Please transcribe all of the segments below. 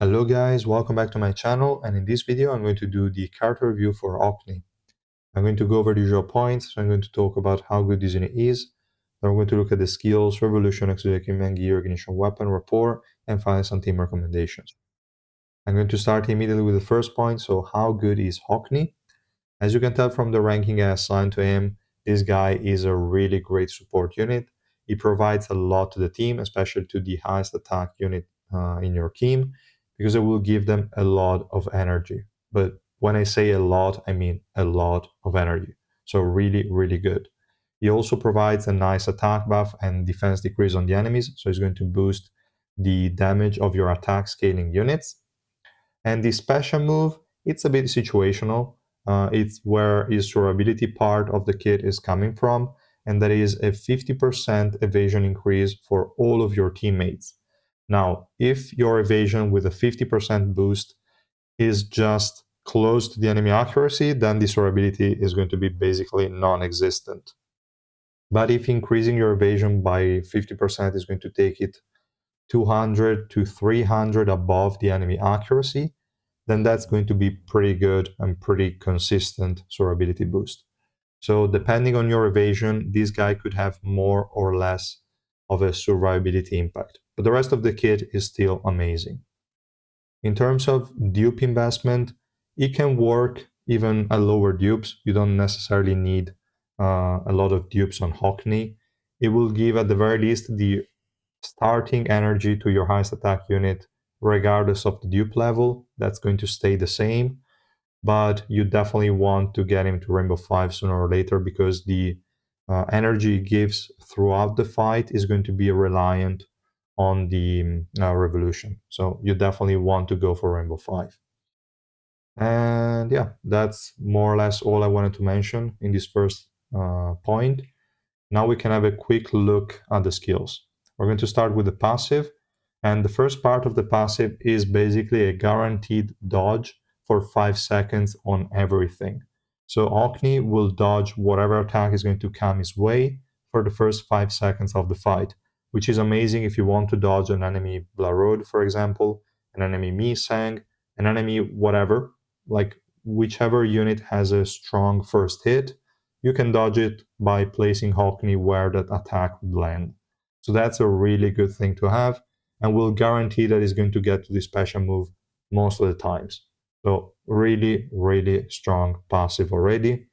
Hello guys, welcome back to my channel, and in this video I'm going to do the character review for Hockney. I'm going to go over the usual points, so I'm going to talk about how good this unit is, then we're going to look at the skills, revolution, exotic gear, ignition weapon, rapport, and finally some team recommendations. I'm going to start immediately with the first point, so how good is Hockney? As you can tell from the ranking I assigned to him, this guy is a really great support unit. He provides a lot to the team, especially to the highest attack unit in your team, because it will give them a lot of energy. But when I say a lot, I mean a lot of energy. So really, really good. He also provides a nice attack buff and defense decrease on the enemies, so he's going to boost the damage of your attack scaling units. And the special move, it's a bit situational. It's where his durability part of the kit is coming from, and that is a 50% evasion increase for all of your teammates. Now, if your evasion with a 50% boost is just close to the enemy accuracy, then this durability is going to be basically non-existent. But if increasing your evasion by 50% is going to take it 200 to 300 above the enemy accuracy, then that's going to be pretty good and pretty consistent survivability boost. So depending on your evasion, this guy could have more or less of a survivability impact. But the rest of the kit is still amazing. In terms of dupe investment, it can work even at lower dupes. You don't necessarily need a lot of dupes on Hockney. It will give at the very least the starting energy to your highest attack unit regardless of the dupe level. That's going to stay the same, but you definitely want to get him to Rainbow 5 sooner or later, because the energy he gives throughout the fight is going to be reliant on the revolution. So you definitely want to go for Rainbow 5. And yeah, that's more or less all I wanted to mention in this first point. Now we can have a quick look at the skills. We're going to start with the passive, and the first part of the passive is basically a guaranteed dodge for 5 seconds on everything. So Hockney will dodge whatever attack is going to come his way for the first 5 seconds of the fight, which is amazing if you want to dodge an enemy Blarod, for example, an enemy Misang, an enemy whatever, like whichever unit has a strong first hit, you can dodge it by placing Hockney where that attack would land. So that's a really good thing to have, and will guarantee that it's going to get to the special move most of the times. So really, really strong passive already.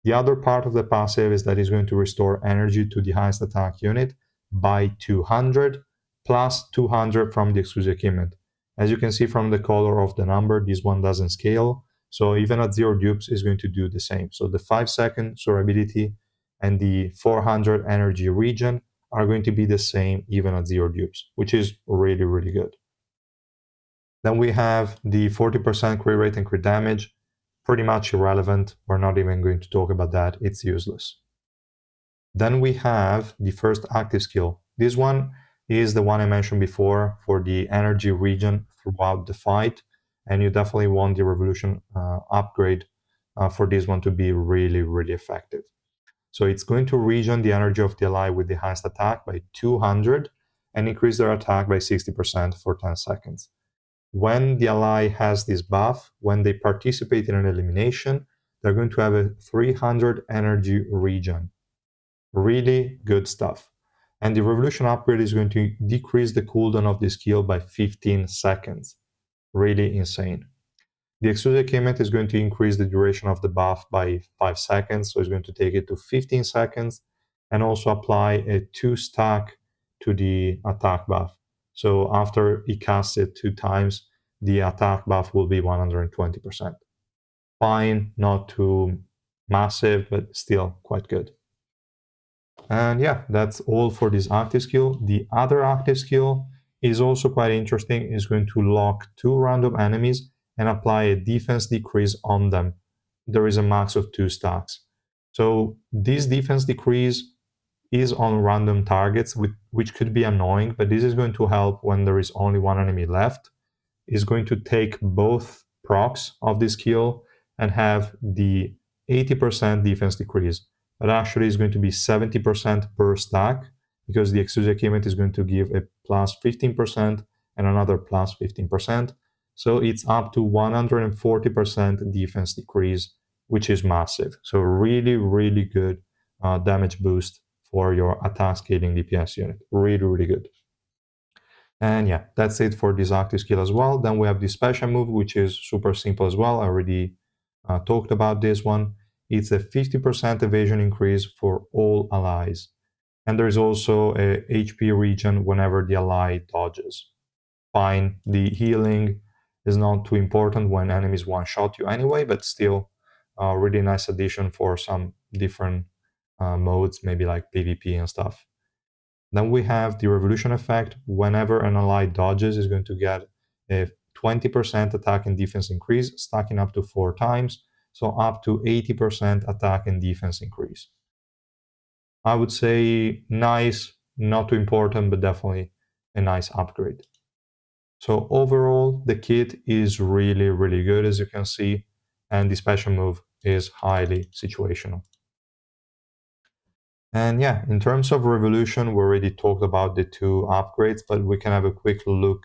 The other part of the passive is that it's going to restore energy to the highest attack unit by 200 plus 200 from the exclusive equipment. As you can see from the color of the number, this one doesn't scale. So even at 0 dupes is going to do the same. So the 5-second survivability and the 400 energy regen are going to be the same even at 0 dupes, which is really, really good. Then we have the 40% crit rate and crit damage. Pretty much irrelevant. We're not even going to talk about that. It's useless. Then we have the first active skill. This one is the one I mentioned before for the energy regen throughout the fight, and you definitely want the revolution upgrade for this one to be really, really effective. So it's going to regen the energy of the ally with the highest attack by 200 and increase their attack by 60% for 10 seconds. When the ally has this buff, when they participate in an elimination, they're going to have a 300 energy regen. Really good stuff. And the revolution upgrade is going to decrease the cooldown of this skill by 15 seconds. Really insane. The exclusive equipment is going to increase the duration of the buff by 5 seconds, so it's going to take it to 15 seconds, and also apply a 2 stack to the attack buff. So after he casts it 2 times, the attack buff will be 120%. Fine, not too massive, but still quite good. And yeah, that's all for this active skill. The other active skill is also quite interesting. It's going to lock 2 random enemies and apply a defense decrease on them. There is a max of 2 stacks. So this defense decrease is on random targets, which could be annoying, but this is going to help when there is only 1 enemy left. It's going to take both procs of this skill and have the 80% defense decrease. But actually it's going to be 70% per stack, because the exclusive equipment is going to give a plus 15% and another plus 15%. So it's up to 140% defense decrease, which is massive. So really, really good damage boost for your attack scaling DPS unit. Really, really good. And yeah, that's it for this active skill as well. Then we have the special move, which is super simple as well. I already talked about this one. It's a 50% evasion increase for all allies. And there's also a HP regen whenever the ally dodges. Fine, the healing is not too important when enemies one-shot you anyway, but still a really nice addition for some different modes, maybe like PvP and stuff. Then we have the revolution effect. Whenever an ally dodges, is going to get a 20% attack and defense increase, stacking up to 4 times, so up to 80% attack and defense increase. I would say nice, not too important, but definitely a nice upgrade. So overall, the kit is really, really good, as you can see, and the special move is highly situational. And yeah, in terms of Revolution, we already talked about the 2 upgrades, but we can have a quick look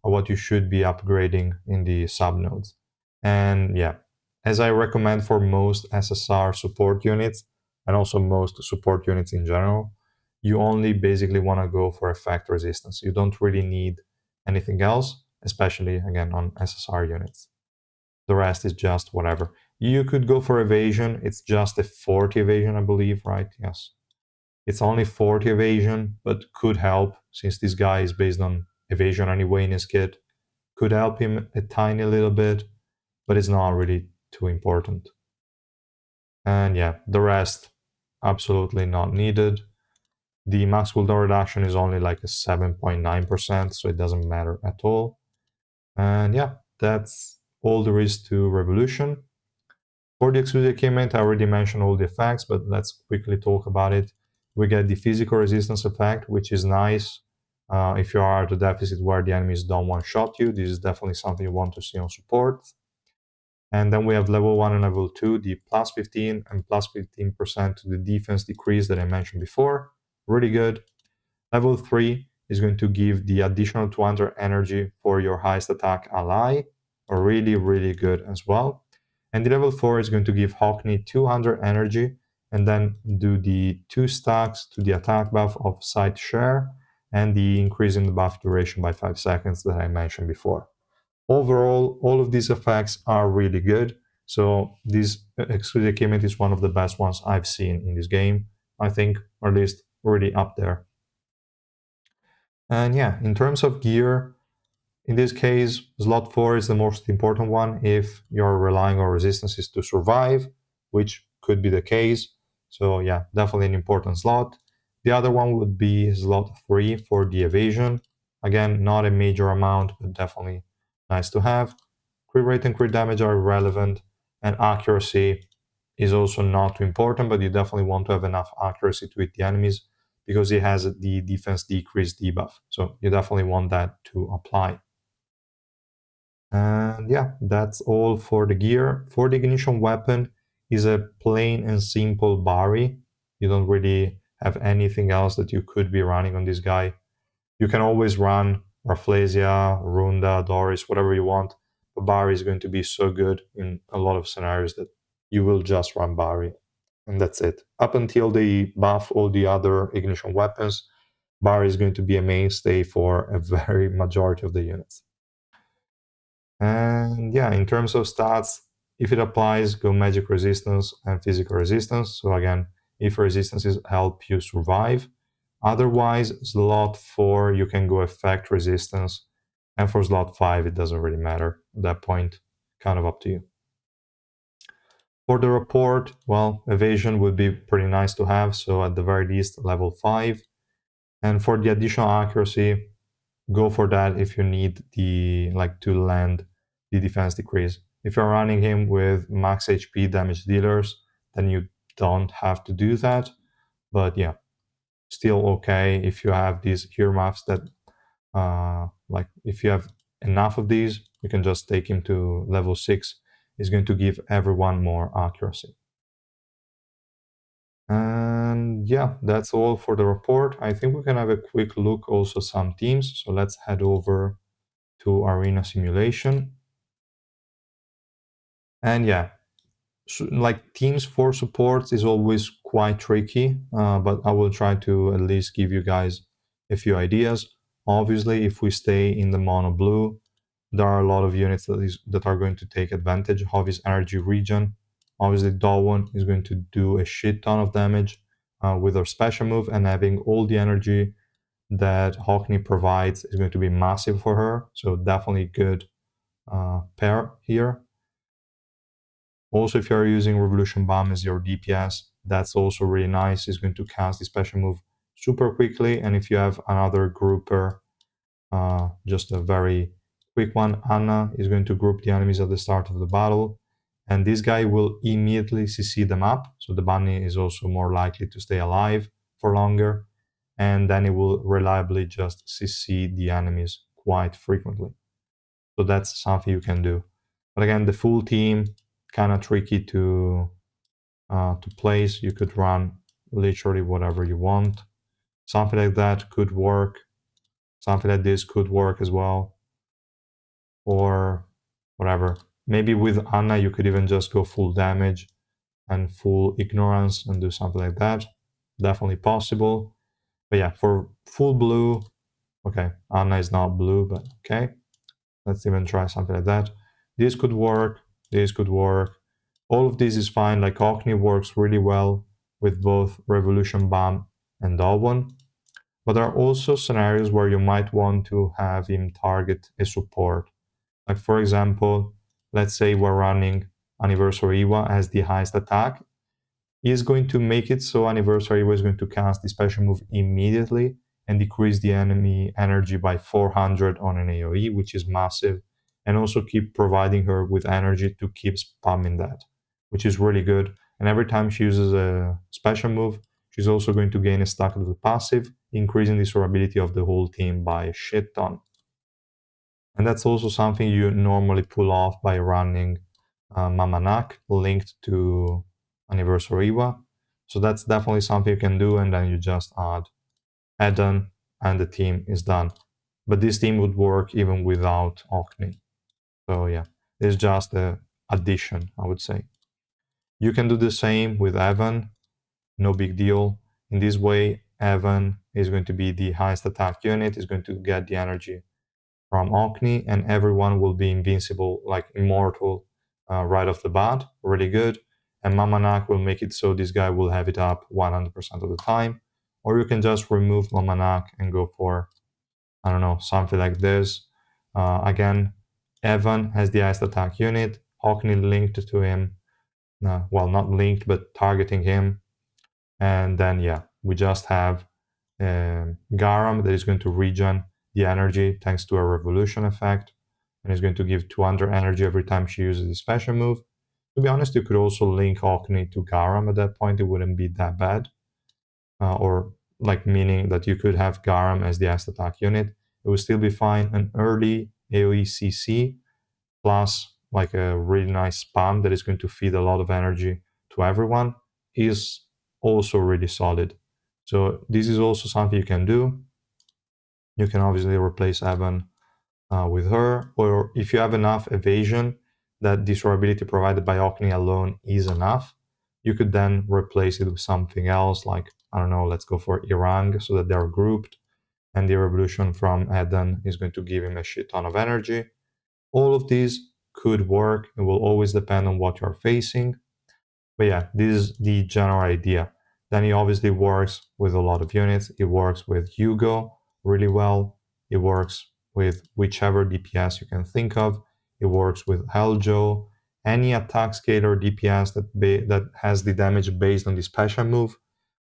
at what you should be upgrading in the subnodes. And yeah, as I recommend for most SSR support units, and also most support units in general, you only basically want to go for effect resistance. You don't really need anything else, especially again on SSR units. The rest is just whatever. You could go for evasion. It's just a 40 evasion, I believe, right? Yes. It's only 40 evasion, but could help since this guy is based on evasion anyway in his kit. Could help him a tiny little bit, but it's not really too important. And yeah, the rest, absolutely not needed. The max cooldown reduction is only like a 7.9%, so it doesn't matter at all. And yeah, that's all there is to Revolution. For the exclusive equipment, I already mentioned all the effects, but let's quickly talk about it. We get the physical resistance effect, which is nice if you are at a deficit where the enemies don't one-shot you. This is definitely something you want to see on support. And then we have level 1 and level 2, the plus 15 and plus 15% to the defense decrease that I mentioned before. Really good. Level 3 is going to give the additional 200 energy for your highest attack ally. Really, really good as well. And the level 4 is going to give Hockney 200 energy and then do the 2 stacks to the attack buff of Sight Share and the increase in the buff duration by 5 seconds that I mentioned before. Overall, all of these effects are really good. So this exclusive equipment is one of the best ones I've seen in this game, I think, or at least really up there. And yeah, in terms of gear, in this case, slot 4 is the most important one if you're relying on resistances to survive, which could be the case. So yeah, definitely an important slot. The other one would be slot 3 for the evasion. Again, not a major amount, but definitely nice to have. Crit rate and crit damage are relevant, and accuracy is also not too important, but you definitely want to have enough accuracy to hit the enemies because it has the defense decrease debuff. So you definitely want that to apply. And yeah, that's all for the gear. For the ignition weapon is a plain and simple Bari. You don't really have anything else that you could be running on this guy. You can always run Rafflesia, Runda, Doris, whatever you want. But Bari is going to be so good in a lot of scenarios that you will just run Bari. And that's it. Up until they buff all the other ignition weapons, Bari is going to be a mainstay for a very majority of the units. And yeah, in terms of stats, if it applies, go magic resistance and physical resistance. So again, if resistances help you survive. Otherwise, slot 4, you can go effect resistance. And for slot 5, it doesn't really matter at that point. Kind of up to you. For the report, well, evasion would be pretty nice to have. So at the very least, level 5. And for the additional accuracy, go for that if you need the to land the defense decrease. If you're running him with max HP damage dealers, then you don't have to do that. But yeah, still okay if you have these hero maps that if you have enough of these, you can just take him to level 6. It's going to give everyone more accuracy. And yeah, that's all for the report. I think we can have a quick look also some teams. So let's head over to arena simulation. And yeah, so, like teams for supports is always quite tricky, but I will try to at least give you guys a few ideas. Obviously, if we stay in the mono blue, there are a lot of units that are going to take advantage of his energy regen. Obviously, Dawn is going to do a shit ton of damage with her special move, and having all the energy that Hockney provides is going to be massive for her. So definitely good pair here. Also, if you're using Revolution Bomb as your DPS, that's also really nice. It's going to cast the special move super quickly. And if you have another grouper, just a very quick one, Anna is going to group the enemies at the start of the battle. And this guy will immediately CC them up. So the bunny is also more likely to stay alive for longer. And then it will reliably just CC the enemies quite frequently. So that's something you can do. But again, the full team, kind of tricky to place. You could run literally whatever you want. Something like that could work. Something like this could work as well. Or whatever. Maybe with Anna, you could even just go full damage and full ignorance and do something like that. Definitely possible. But yeah, for full blue, okay, Anna is not blue, but okay. Let's even try something like that. This could work. This could work. All of this is fine. Like Hockney works really well with both Revolution Bomb and Dawn. But there are also scenarios where you might want to have him target a support. Like for example, let's say we're running Anniversary Iwa as the highest attack, is going to make it so Anniversary was going to cast the special move immediately and decrease the enemy energy by 400 on an AoE, which is massive, and also keep providing her with energy to keep spamming that, which is really good. And every time she uses a special move, she's also going to gain a stack of the passive, increasing the survivability of the whole team by a shit ton. And that's also something you normally pull off by running Mamanak linked to Anniversary Iwa. So that's definitely something you can do, and then you just add on, and the team is done. But this team would work even without Hockney. So yeah, it's just a addition, I would say. You can do the same with Evan, no big deal. In this way, Evan is going to be the highest attack unit, is going to get the energy from Hockney, and everyone will be invincible, like immortal, right off the bat. Really good. And Mamanak will make it so this guy will have it up 100% of the time. Or you can just remove Mamanak and go for, I don't know, something like this. Again, Evan has the highest attack unit. Hockney linked to him. Well, not linked, but targeting him. And then, yeah, we just have Garam that is going to regen the energy thanks to a revolution effect, and is going to give 200 energy every time she uses the special move. To be honest, you could also link Hockney to Garam at that point. It wouldn't be that bad. Or like meaning that you could have Garam as the last attack unit. It would still be fine. An early AoE CC plus like a really nice spam that is going to feed a lot of energy to everyone is also really solid. So this is also something you can do. You can obviously replace Evan with her, or if you have enough evasion that the survivability provided by Hockney alone is enough, you could then replace it with something else, like, I don't know, let's go for Irang, so that they're grouped, and the revolution from Eden is going to give him a shit ton of energy. All of these could work. It will always depend on what you're facing. But yeah, this is the general idea. Then it obviously works with a lot of units. It works with Hugo really well. It works with whichever DPS you can think of. It works with Heljo. Any attack scaler DPS that has the damage based on the special move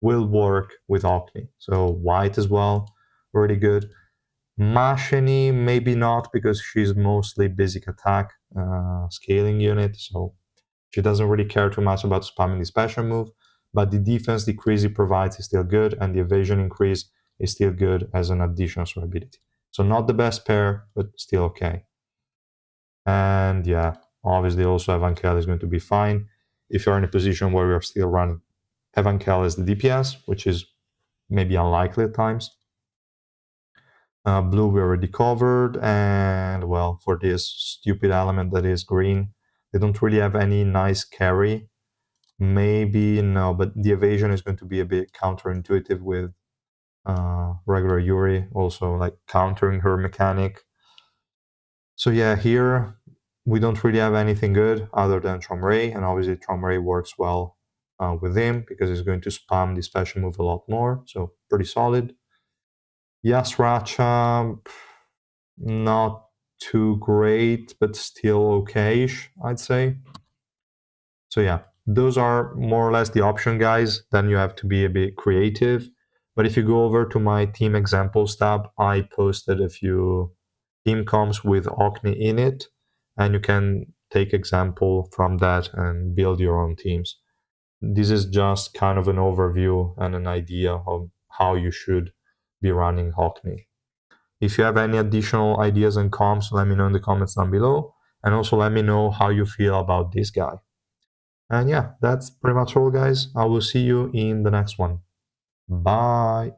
will work with Hockney. So White as well, really good. Mashini, maybe not, because she's mostly basic attack scaling unit, so she doesn't really care too much about spamming the special move, but the defense decrease it provides is still good, and the evasion increase is still good as an additional survivability. So not the best pair, but still okay. And yeah, obviously also Evankel is going to be fine. If you're in a position where you're still running Evankel as the DPS, which is maybe unlikely at times, Blue we already covered, and well, for this stupid element that is green, they don't really have any nice carry. Maybe no, but the evasion is going to be a bit counterintuitive with regular Yuri, also like countering her mechanic. So yeah, here we don't really have anything good other than Tromray, and obviously Tromray works well with him because he's going to spam the special move a lot more, so pretty solid. Yasracha, not too great, but still okayish, I'd say. So yeah, those are more or less the option, guys. Then you have to be a bit creative. But if you go over to my team examples tab, I posted a few team comps with Hockney in it, and you can take example from that and build your own teams. This is just kind of an overview and an idea of how you should be running Hockney. If you have any additional ideas and comps, let me know in the comments down below. And also let me know how you feel about this guy. And yeah, that's pretty much all, guys. I will see you in the next one. Bye.